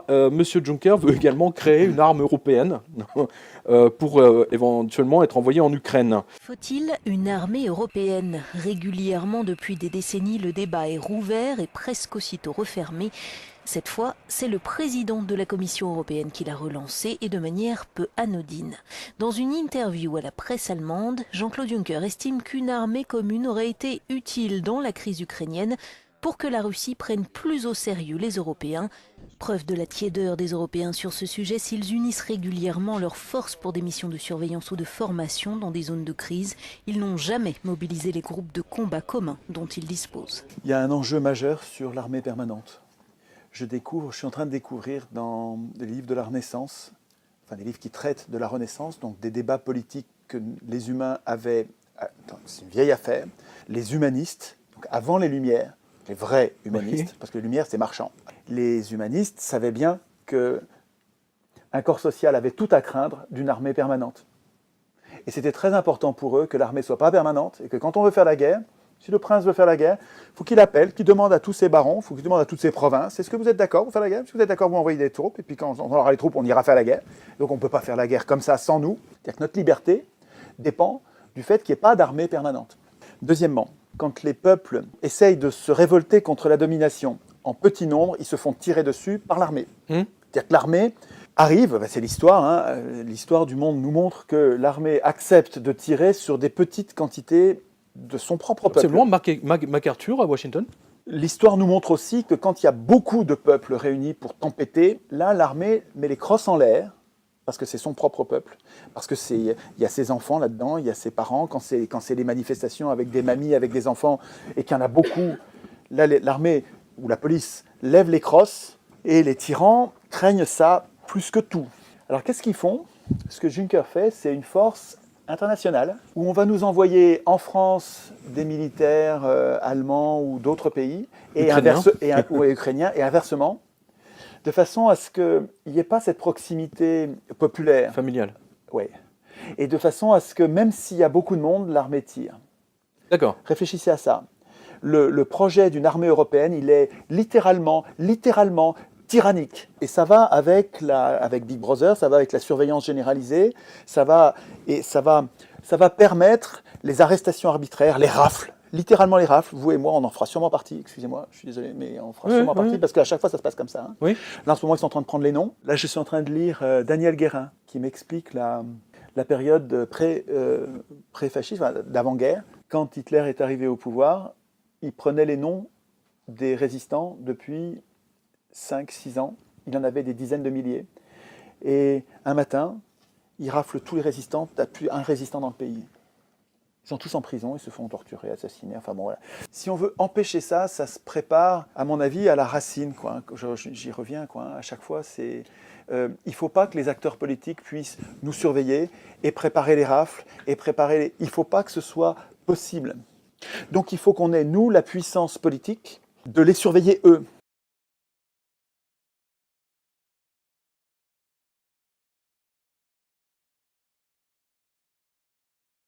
Monsieur Juncker veut également créer une arme européenne pour éventuellement être envoyée en Ukraine. Faut-il une armée européenne? Régulièrement depuis des décennies, le débat est rouvert et presque aussitôt refermé. Cette fois, c'est le président de la Commission européenne qui l'a relancé et de manière peu anodine. Dans une interview à la presse allemande, Jean-Claude Juncker estime qu'une armée commune aurait été utile dans la crise ukrainienne pour que la Russie prenne plus au sérieux les Européens. Preuve de la tiédeur des Européens sur ce sujet, s'ils unissent régulièrement leurs forces pour des missions de surveillance ou de formation dans des zones de crise, ils n'ont jamais mobilisé les groupes de combat communs dont ils disposent. Il y a un enjeu majeur sur l'armée permanente. Je suis en train de découvrir dans des livres de la Renaissance, enfin des livres qui traitent de la Renaissance, donc des débats politiques que les humains avaient, c'est une vieille affaire, les humanistes, donc avant les Lumières, les vrais humanistes, Oui. parce que les Lumières c'est marchand. Les humanistes savaient bien qu'un corps social avait tout à craindre d'une armée permanente. Et c'était très important pour eux que l'armée ne soit pas permanente et que quand on veut faire la guerre, si le prince veut faire la guerre, il faut qu'il appelle, qu'il demande à tous ses barons, il faut qu'il demande à toutes ses provinces, est-ce que vous êtes d'accord pour faire la guerre? Si vous êtes d'accord, vous envoyez des troupes, et puis quand on aura les troupes, on ira faire la guerre. Donc on ne peut pas faire la guerre comme ça sans nous. C'est-à-dire que notre liberté dépend du fait qu'il n'y ait pas d'armée permanente. Deuxièmement, quand les peuples essayent de se révolter contre la domination en petit nombre, ils se font tirer dessus par l'armée. C'est-à-dire que l'armée arrive, c'est l'histoire, l'histoire du monde nous montre que l'armée accepte de tirer sur des petites quantités de son propre peuple. Absolument, MacArthur à Washington. L'histoire nous montre aussi que quand il y a beaucoup de peuples réunis pour tempêter, là l'armée met les crosses en l'air, parce que c'est son propre peuple, parce que il y a ses enfants là-dedans, il y a ses parents, quand c'est les manifestations avec des mamies, avec des enfants, et qu'il y en a beaucoup, là l'armée ou la police lève les crosses, et les tyrans craignent ça plus que tout. Alors qu'est-ce qu'ils font? Ce que Juncker fait, c'est une force internationale, où on va nous envoyer en France des militaires allemands ou d'autres pays, ou ukrainiens, et inversement, de façon à ce qu'il n'y ait pas cette proximité populaire. Familial. Ouais. Et de façon à ce que même s'il y a beaucoup de monde, l'armée tire. D'accord. Réfléchissez à ça. Le projet d'une armée européenne, il est littéralement tyrannique. Et ça va avec Big Brother, ça va avec la surveillance généralisée, ça va permettre les arrestations arbitraires, les rafles. Littéralement les rafles, vous et moi, on en fera sûrement partie. Excusez-moi, je suis désolé, mais on fera sûrement partie, parce qu'à chaque fois, ça se passe comme ça. Oui. Là, en ce moment, ils sont en train de prendre les noms. Là, je suis en train de lire Daniel Guérin, qui m'explique la période pré-fasciste, d'avant-guerre. Quand Hitler est arrivé au pouvoir, il prenait les noms des résistants depuis 5-6 ans. Il en avait des dizaines de milliers. Et un matin, il rafle tous les résistants. Il n'y a plus un résistant dans le pays. Ils sont tous en prison, ils se font torturer, assassiner, enfin bon voilà. Si on veut empêcher ça, ça se prépare, à mon avis, à la racine, quoi. J'y reviens, quoi. À chaque fois, il ne faut pas que les acteurs politiques puissent nous surveiller et préparer les rafles, il ne faut pas que ce soit possible. Donc il faut qu'on ait, nous, la puissance politique de les surveiller eux.